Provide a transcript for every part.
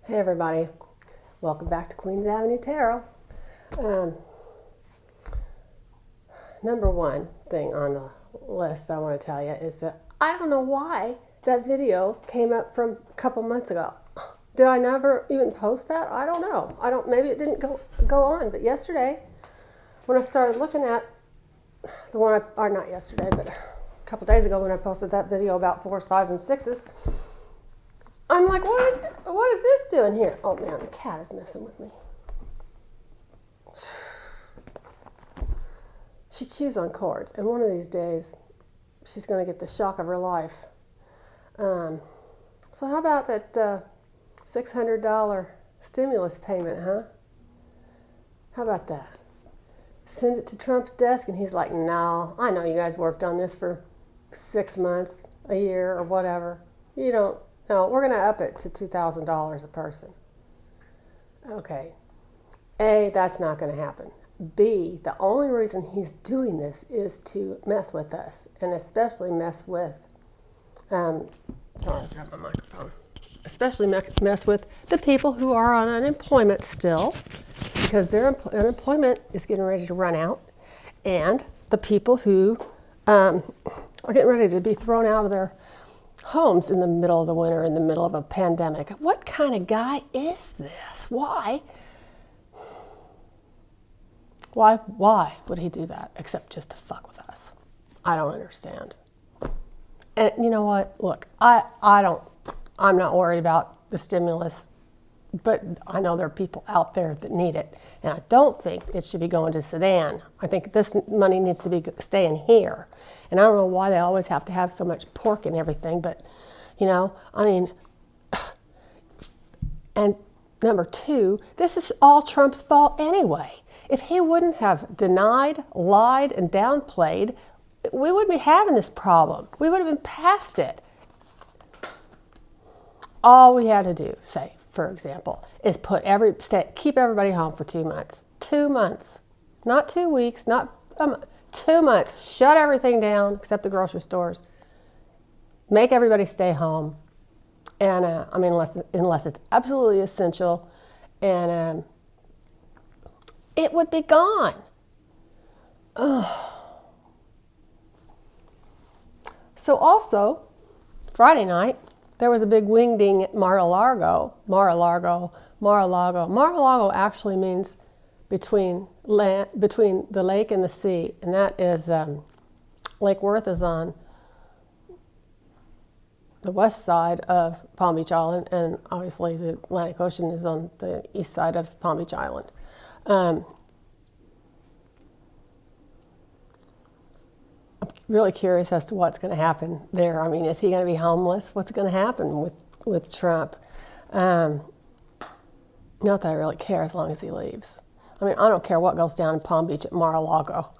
Hey everybody, welcome back to Queens Avenue Tarot. Number one thing on the list I want to tell you is that I don't know why that video came up from a couple months ago. Did I never even post that? I don't know. Maybe it didn't go on, but yesterday when I started looking at the one, or not yesterday, but a couple days ago when I posted that video about 4s, 5s, and 6s, I'm like, what is this doing here? Oh man, the cat is messing with me. She chews on cords, and one of these days, she's going to get the shock of her life. So how about that $600 stimulus payment, huh? How about that? Send it to Trump's desk, and he's like, no, I know you guys worked on this for 6 months, a year, or whatever. You don't. No, we're going to up it to $2,000 a person. Okay. A, that's not going to happen. B, the only reason he's doing this is to mess with us, and especially mess with, sorry, I grabbed my microphone. Especially mess with the people who are on unemployment still, because their unemployment is getting ready to run out, and the people who are getting ready to be thrown out of their homes in the middle of the winter, in the middle of a pandemic. What kind of guy is this? Why would he do that except just to fuck with us? I don't understand. And you know what? Look, I'm not worried about the stimulus, but I know there are people out there that need it, and I don't think it should be going to Sudan. I think this money needs to be staying here. And I don't know why they always have to have so much pork and everything, but, you know, I mean, and number two, this is all Trump's fault anyway. If he wouldn't have denied, lied, and downplayed, we wouldn't be having this problem. We would have been past it. All we had to do, say, for example, is keep everybody home for 2 months. 2 months. Not 2 weeks, not 2 months. Shut everything down except the grocery stores. Make everybody stay home. And, unless it's absolutely essential. And it would be gone. Ugh. So also, Friday night, there was a big wing-ding at Mar-a-Lago. Mar-a-Lago actually means between the lake and the sea, and that is Lake Worth is on the west side of Palm Beach Island, and obviously the Atlantic Ocean is on the east side of Palm Beach Island. I'm really curious as to what's going to happen there. I mean, is he going to be homeless? What's going to happen with Trump? Not that I really care as long as he leaves. I mean, I don't care what goes down in Palm Beach at Mar-a-Lago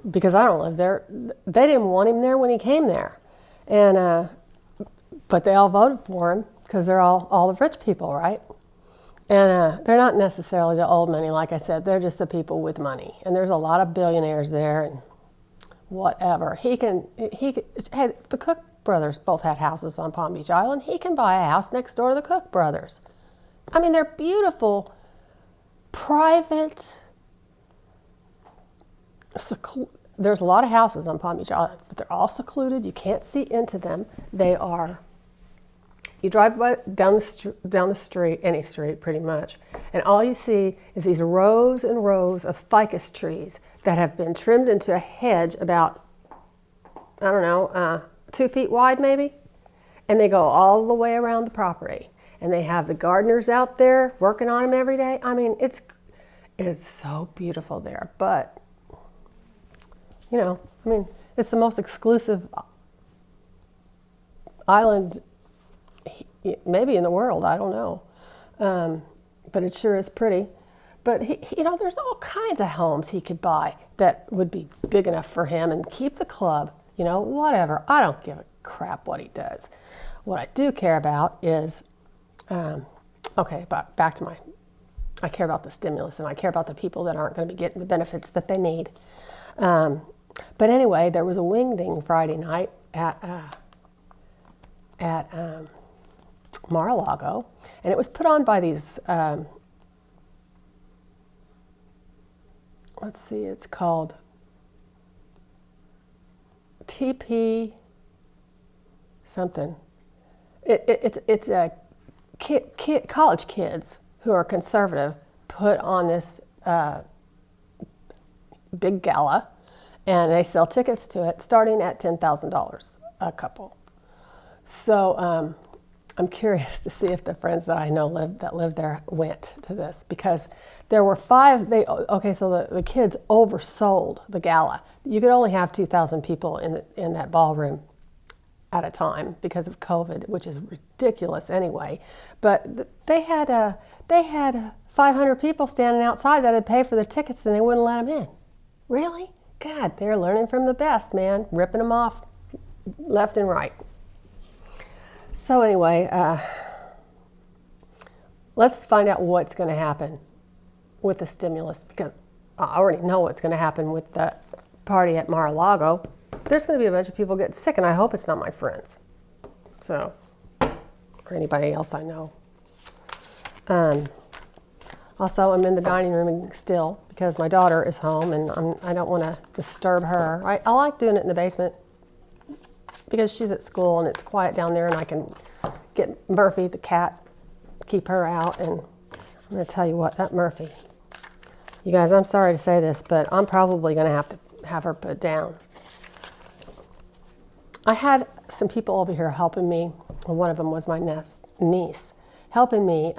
because I don't live there. They didn't want him there when he came there. And but they all voted for him because they're all the rich people, right? And they're not necessarily the old money, like I said. They're just the people with money. And there's a lot of billionaires there and whatever. Hey, the Cook brothers both had houses on Palm Beach Island. He can buy a house next door to the Cook brothers. I mean, they're beautiful, private, there's a lot of houses on Palm Beach Island, but they're all secluded. You can't see into them. They are, you drive down the street, any street pretty much, and all you see is these rows and rows of ficus trees that have been trimmed into a hedge about, 2 feet wide maybe, and they go all the way around the property. And they have the gardeners out there working on them every day. I mean, it's so beautiful there, but it's the most exclusive island maybe in the world. I don't know. But it sure is pretty. But, there's all kinds of homes he could buy that would be big enough for him and keep the club, whatever. I don't give a crap what he does. What I do care about is, but back to I care about the stimulus, and I care about the people that aren't going to be getting the benefits that they need. But anyway, there was a wing-ding Friday night at Mar-a-Lago, And it was put on by these, let's see, it's called TP something. It's a college kids who are conservative put on this big gala, and they sell tickets to it starting at $10,000 a couple. So I'm curious to see if the friends that I know that live there went to this, because there were five. So the kids oversold the gala. You could only have 2,000 people in that ballroom at a time because of COVID, which is ridiculous anyway. But they had 500 people standing outside that had paid for their tickets, and they wouldn't let them in. Really? God, they're learning from the best, man, ripping them off left and right. So anyway, let's find out what's going to happen with the stimulus, because I already know what's going to happen with the party at Mar-a-Lago. There's going to be a bunch of people getting sick, and I hope it's not my friends. So, or anybody else I know. Also, I'm in the dining room still because my daughter is home, and I don't want to disturb her. I like doing it in the basement because she's at school and it's quiet down there, and I can get Murphy, the cat, keep her out. And I'm going to tell you what, that Murphy, you guys, I'm sorry to say this, but I'm probably going to have her put down. I had some people over here helping me, and one of them was my niece, helping me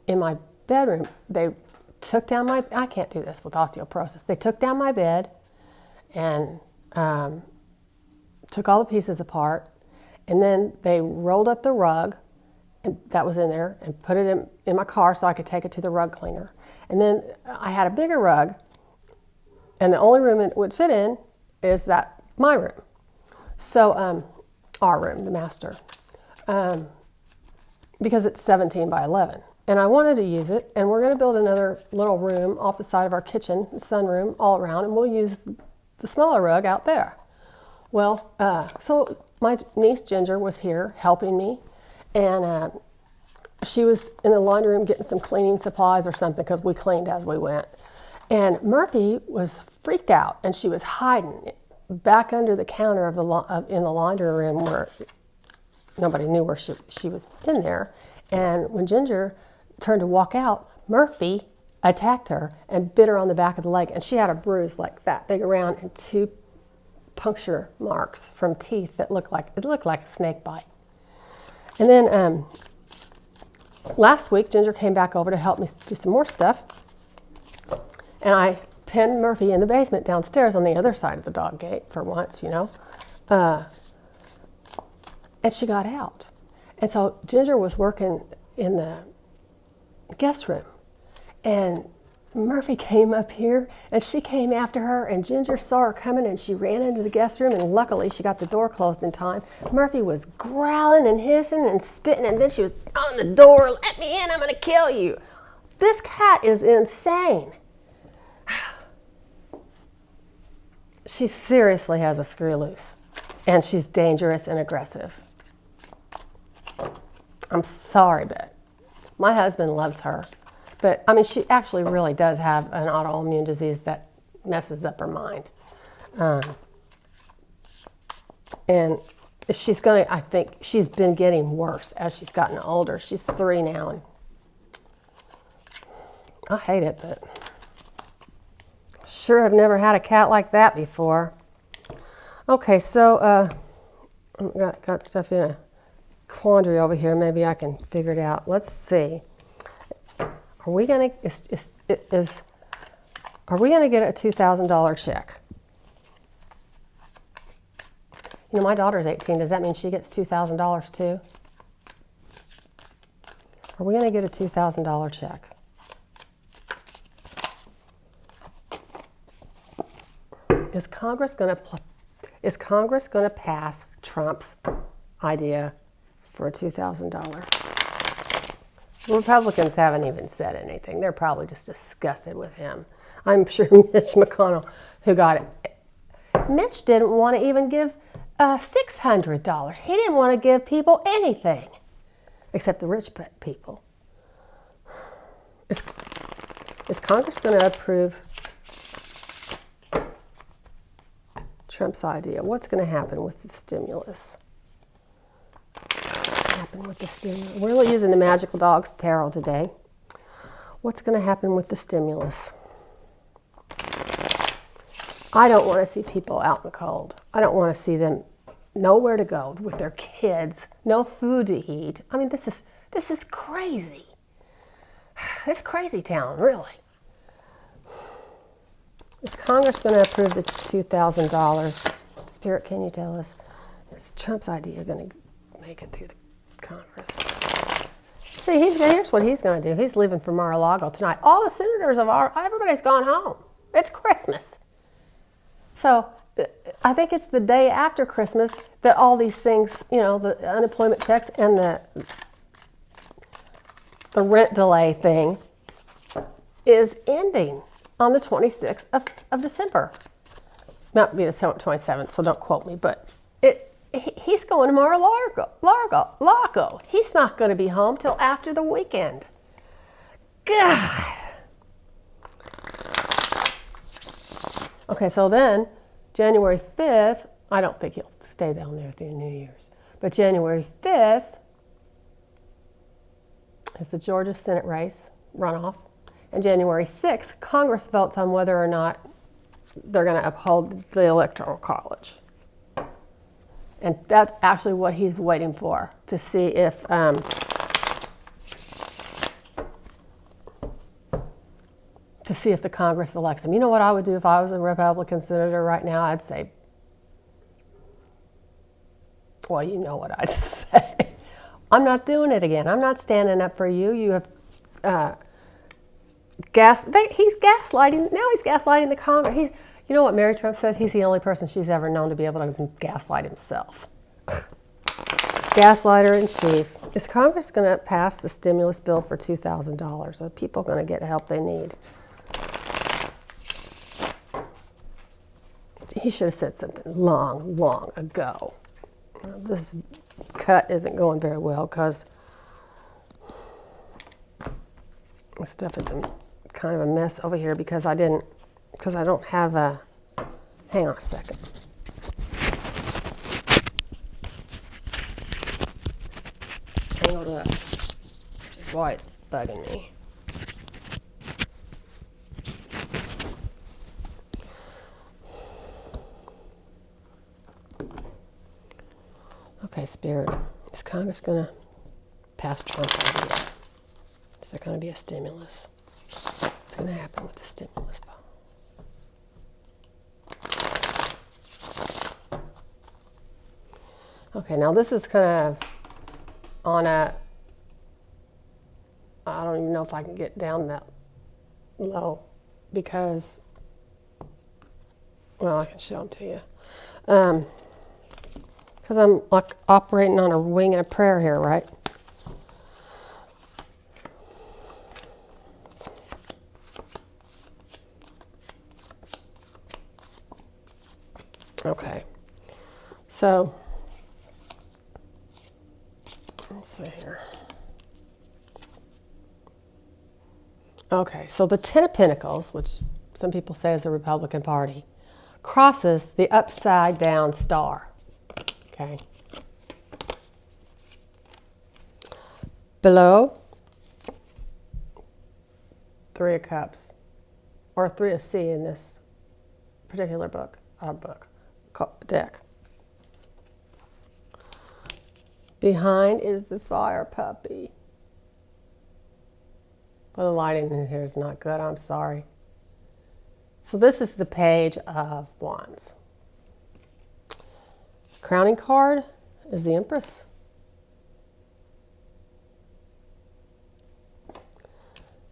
in my bedroom. They took down I can't do this with osteoporosis. They took down my bed and took all the pieces apart, and then they rolled up the rug and that was in there and put it in my car so I could take it to the rug cleaner. And then I had a bigger rug, and the only room it would fit in is my room. So our room, the master, because it's 17 by 11. And I wanted to use it, and we're going to build another little room off the side of our kitchen, sunroom, all around, and we'll use the smaller rug out there. Well, so my niece Ginger was here helping me, and she was in the laundry room getting some cleaning supplies or something, because we cleaned as we went. And Murphy was freaked out, and she was hiding back under the counter in the laundry room where nobody knew where she was in there. And when Ginger turned to walk out, Murphy attacked her and bit her on the back of the leg, and she had a bruise like that big around and 2 puncture marks from teeth that looked like a snake bite. And then last week, Ginger came back over to help me do some more stuff, and I pinned Murphy in the basement downstairs on the other side of the dog gate for once, and she got out. And so Ginger was working in the guest room, and Murphy came up here, and she came after her, and Ginger saw her coming, and she ran into the guest room, and luckily she got the door closed in time. Murphy was growling and hissing and spitting, and then she was on the door, "Let me in, I'm going to kill you." This cat is insane. She seriously has a screw loose, and she's dangerous and aggressive. I'm sorry, but my husband loves her. But, I mean, she actually really does have an autoimmune disease that messes up her mind. And I think she's been getting worse as she's gotten older. She's 3 now, and I hate it, but sure have never had a cat like that before. Okay, so got stuff in a quandary over here. Maybe I can figure it out. Let's see. Are we gonna get a $2,000 check? My daughter's 18. Does that mean she gets $2,000 too? Are we gonna get a $2,000 check? Is Congress gonna pass Trump's idea for a $2,000? Republicans haven't even said anything. They're probably just disgusted with him. I'm sure Mitch McConnell, who got it, Mitch didn't want to even give $600. He didn't want to give people anything. except the rich people. Is Congress going to approve Trump's idea? What's going to happen with the stimulus? We're really using the Magical Dogs Tarot today. What's going to happen with the stimulus? I don't want to see people out in the cold. I don't want to see them nowhere to go with their kids, no food to eat. I mean, this is crazy. It's crazy town, really. Is Congress going to approve the $2,000? Spirit, can you tell us? Is Trump's idea going to make it through the Congress? See, here's what he's going to do. He's leaving for Mar-a-Lago tonight. All the senators everybody's gone home. It's Christmas. So I think it's the day after Christmas that all these things, the unemployment checks and the rent delay thing is ending on the 26th of December. Might be the 27th, so don't quote me, but he's going to Mar-a-Lago. He's not going to be home till after the weekend. God. Okay, so then January 5th, I don't think he'll stay down there through New Year's, but January 5th is the Georgia Senate race runoff. And January 6th, Congress votes on whether or not they're going to uphold the Electoral College. And that's actually what he's waiting for, to see if the Congress elects him. You know what I would do if I was a Republican senator right now? I'd say, well, you know what I'd say. I'm not doing it again. I'm not standing up for you. You have he's gaslighting. Now he's gaslighting the Congress. You know what Mary Trump said? He's the only person she's ever known to be able to gaslight himself. Gaslighter in chief. Is Congress going to pass the stimulus bill for $2,000? Are people going to get the help they need? He should have said something long ago. This cut isn't going very well because this stuff is kind of a mess over here because I don't have a, hang on a second. It's tangled up, which is why it's bugging me. Okay, Spirit, is Congress going to pass Trump's idea? Is there going to be a stimulus? What's going to happen with the stimulus bill? Okay, now this is kind of on I don't even know if I can get down that low because, well, I can show them to you. Because I'm like operating on a wing and a prayer here, right? Okay, so let's see here. Okay, so the Ten of Pentacles, which some people say is the Republican Party, crosses the upside down star. Okay. Below, Three of Cups, or Three of C in this particular deck. Behind is the Fire Puppy. Well, the lighting in here is not good, I'm sorry. So this is the Page of Wands. Crowning card is the Empress.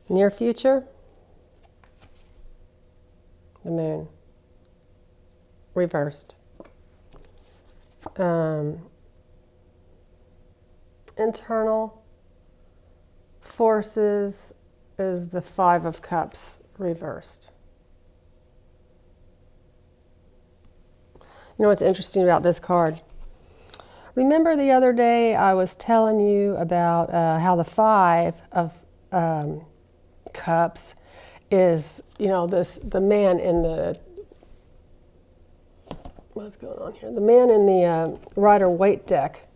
Near future, the Moon. Reversed. Internal forces is the Five of Cups reversed. You know what's interesting about this card? Remember the other day I was telling you about how the Five of Cups is, the man in the, what's going on here? The man in the Rider-Waite deck,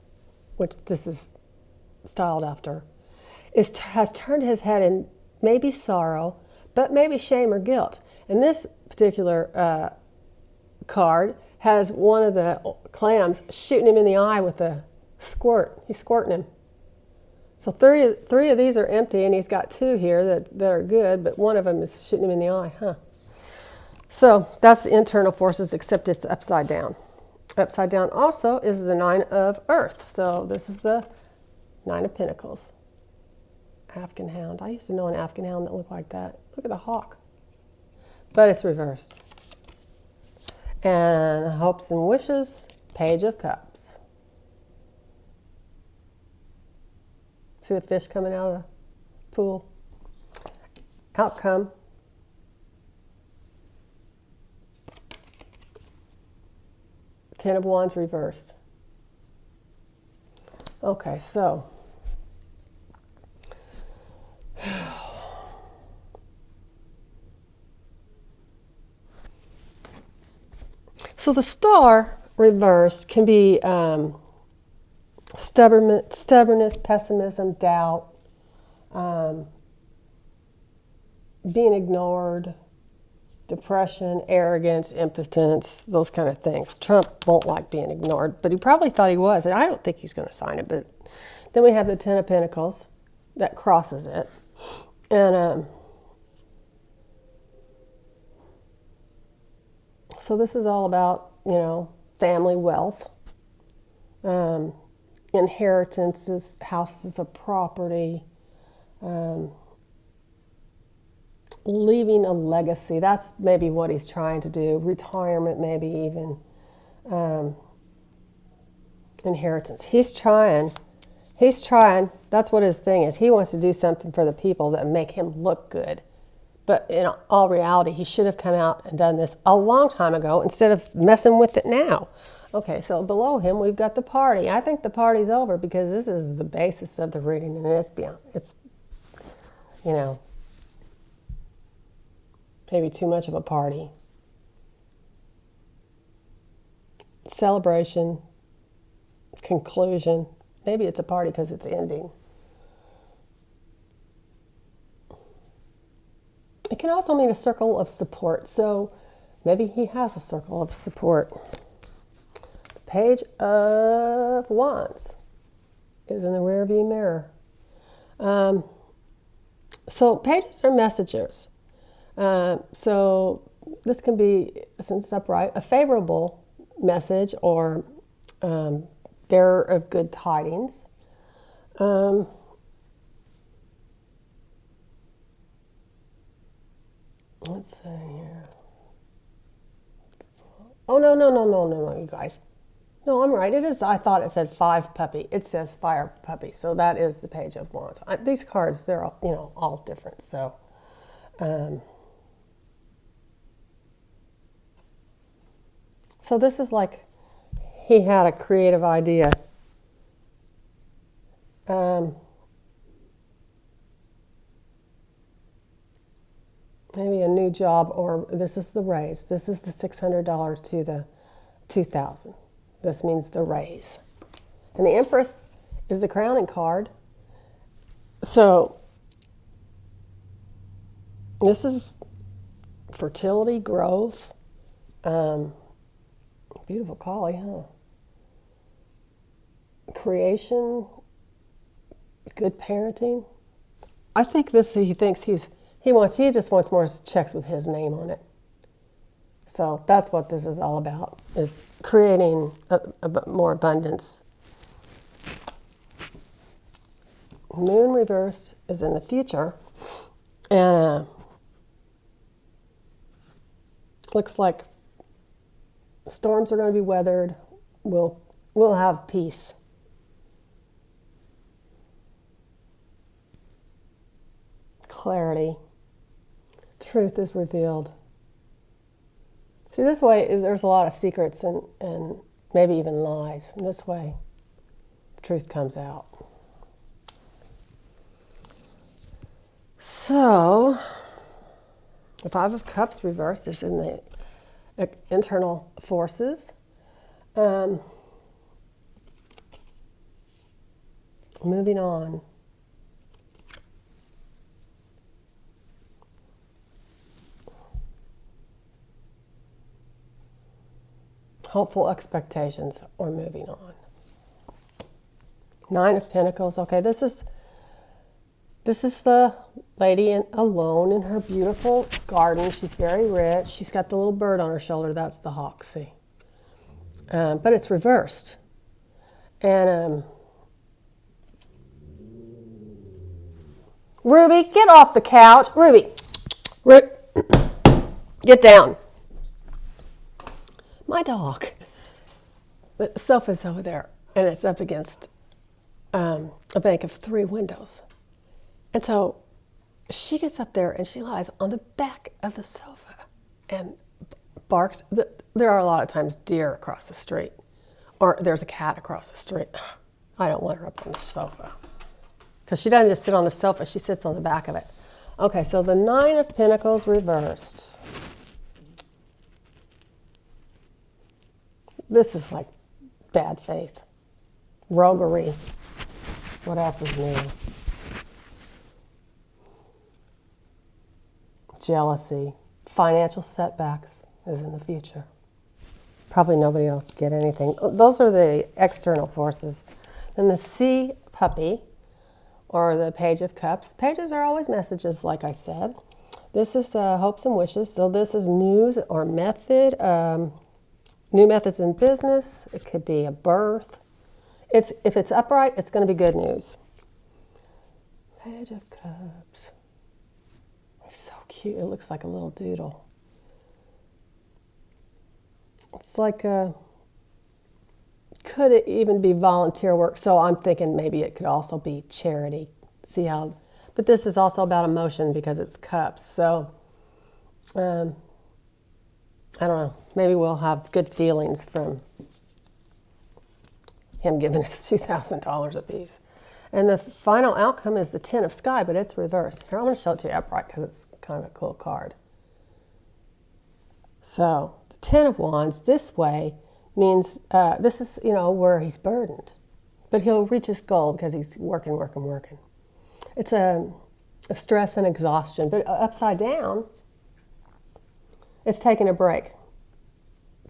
which this is styled after, has turned his head in maybe sorrow, but maybe shame or guilt. And this particular card has one of the clams shooting him in the eye with a squirt. He's squirting him. So three of these are empty, and he's got two here that are good, but one of them is shooting him in the eye, huh? So that's the internal forces, except it's upside down. Upside down also is the Nine of Earth. So this is the Nine of Pentacles. African hound. I used to know an African hound that looked like that. Look at the hawk. But it's reversed. And hopes and wishes, Page of Cups. See the fish coming out of the pool? Outcome. Ten of Wands reversed. Okay, so the star reversed can be stubbornness, pessimism, doubt, being ignored, depression, arrogance, impotence, those kind of things. Trump won't like being ignored, but he probably thought he was, and I don't think he's going to sign it. But then we have the Ten of Pentacles that crosses it. And so this is all about, family wealth, inheritances, houses of property, leaving a legacy. That's maybe what he's trying to do. Retirement, maybe even inheritance. He's trying. That's what his thing is. He wants to do something for the people that make him look good. But in all reality, he should have come out and done this a long time ago instead of messing with it now. Okay, so below him, we've got the party. I think the party's over because this is the basis of the reading, and it's maybe too much of a party. Celebration, conclusion. Maybe it's a party because it's ending. It can also mean a circle of support. So maybe he has a circle of support. The Page of Wands is in the rearview mirror. So pages are messengers. So this can be, since it's upright, a favorable message or bearer of good tidings. Let's see here. Oh, no, you guys. No, I'm right. It is. I thought it said five puppy. It says fire puppy. So that is the Page of Wands. These cards, they're all, all different. So, so this is like he had a creative idea. Maybe a new job, or this is the raise. This is the $600 to the $2,000. This means the raise. And the Empress is the crowning card. So this is fertility, growth. Beautiful collie, huh? Creation, good parenting. I think this, he just wants more checks with his name on it. So that's what this is all about, is creating a more abundance. Moon reversed is in the future, and looks like storms are going to be weathered. We'll have peace. Clarity. Truth is revealed. See, this way there's a lot of secrets and maybe even lies. And this way, The truth comes out. So, the Five of Cups reversed is in the internal forces. Moving on. Hopeful expectations or moving on. Nine of Pentacles. Okay, this is the lady alone in her beautiful garden. She's very rich. She's got the little bird on her shoulder. That's the hawk, see? But it's reversed. And Ruby, get off the couch. Ruby, get down. My dog. The sofa's over there, and it's up against a bank of 3 windows. And so she gets up there and she lies on the back of the sofa and barks. There are a lot of times deer across the street, or there's a cat across the street. I don't want her up on the sofa because she doesn't just sit on the sofa, she sits on the back of it. Okay, so the Nine of Pentacles reversed. This is like bad faith, roguery. What else is new? Jealousy, financial setbacks is in the future. Probably nobody will get anything. Those are the external forces. And the Sea Puppy, or the Page of Cups. Pages are always messages, like I said. This is hopes and wishes. So this is news or method, new methods in business. It could be a birth. If it's upright, it's going to be good news. Page of Cups. So cute. It looks like a little doodle. It's like could it even be volunteer work? So I'm thinking maybe it could also be charity. See how, but this is also about emotion because it's cups. So I don't know. Maybe we'll have good feelings from him giving us $2,000 apiece. And the final outcome is the Ten of Sky, but it's reversed. Here, I'm going to show it to you upright because it's kind of a cool card. So the Ten of Wands this way means this is, where he's burdened. But he'll reach his goal because he's working. It's a stress and exhaustion. But upside down, it's taking a break.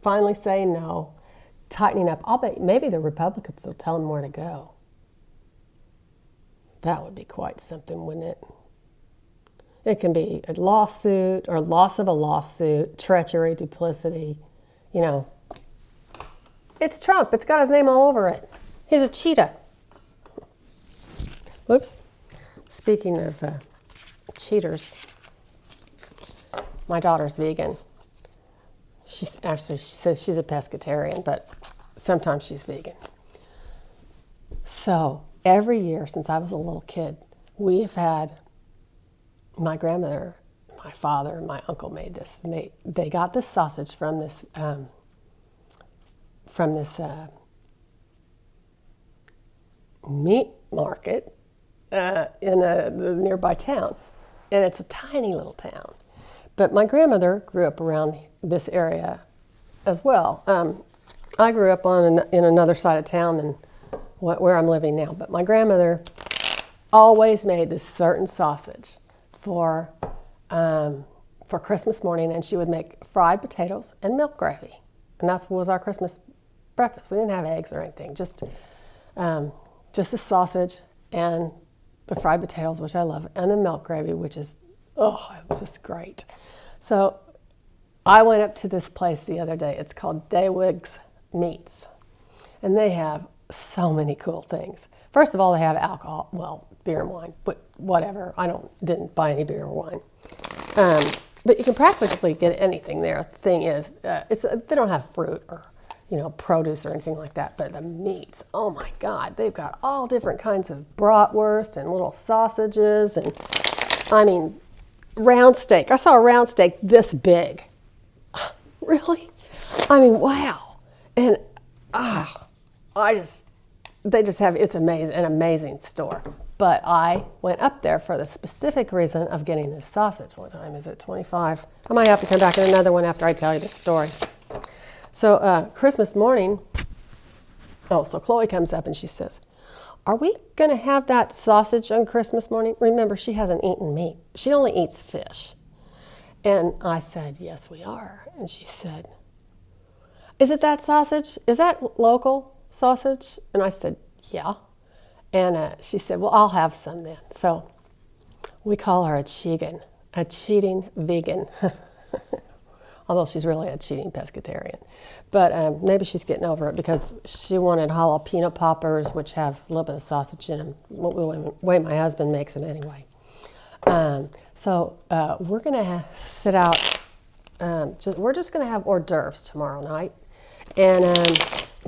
Finally saying no, tightening up. I'll bet maybe the Republicans will tell him where to go. That would be quite something, wouldn't it? It can be a lawsuit or loss of a lawsuit, treachery, duplicity, It's Trump. It's got his name all over it. He's a cheetah. Whoops. Speaking of cheaters, my daughter's vegan. She says she's a pescatarian, but sometimes she's vegan. So every year since I was a little kid, we have had my grandmother, my father, and my uncle made this. And they got this sausage from this meat market in a nearby town, and it's a tiny little town. But my grandmother grew up around this area as well. I grew up in another side of town than where I'm living now. But my grandmother always made this certain sausage for Christmas morning, and she would make fried potatoes and milk gravy, and that was our Christmas breakfast. We didn't have eggs or anything, just the sausage and the fried potatoes, which I love, and the milk gravy, which is just great. So I went up to this place the other day. It's called Daywig's Meats, and they have so many cool things. First of all, they have alcohol, well, beer and wine, but whatever. Didn't buy any beer or wine. But you can practically get anything there. The thing is, they don't have fruit or produce or anything like that, but the meats, oh my God, they've got all different kinds of bratwurst and little sausages, and round steak. I saw a round steak this big. Really? Wow. And they just have, it's amazing, an amazing store. But I went up there for the specific reason of getting this sausage. What time is it? 25. I might have to come back in another one after I tell you this story. So Christmas morning, so Chloe comes up and she says, are we going to have that sausage on Christmas morning? Remember, she hasn't eaten meat. She only eats fish. And I said, yes, we are. And she said, is it that sausage? Is that local sausage? And I said, yeah. And she said, well, I'll have some then. So we call her a cheating vegan. Although she's really a cheating pescatarian. But maybe she's getting over it because she wanted jalapeno poppers, which have a little bit of sausage in them, the way my husband makes them anyway. So we're going to sit out, we're just going to have hors d'oeuvres tomorrow night. And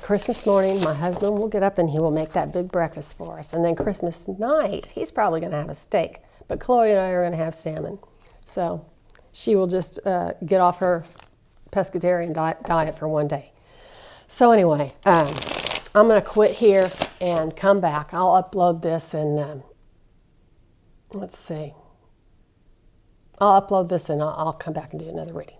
Christmas morning, my husband will get up and he will make that big breakfast for us. And then Christmas night, he's probably going to have a steak. But Chloe and I are going to have salmon. So she will just get off her pescatarian diet for one day. So anyway, I'm going to quit here and come back. I'll upload this and let's see. I'll upload this and I'll come back and do another reading.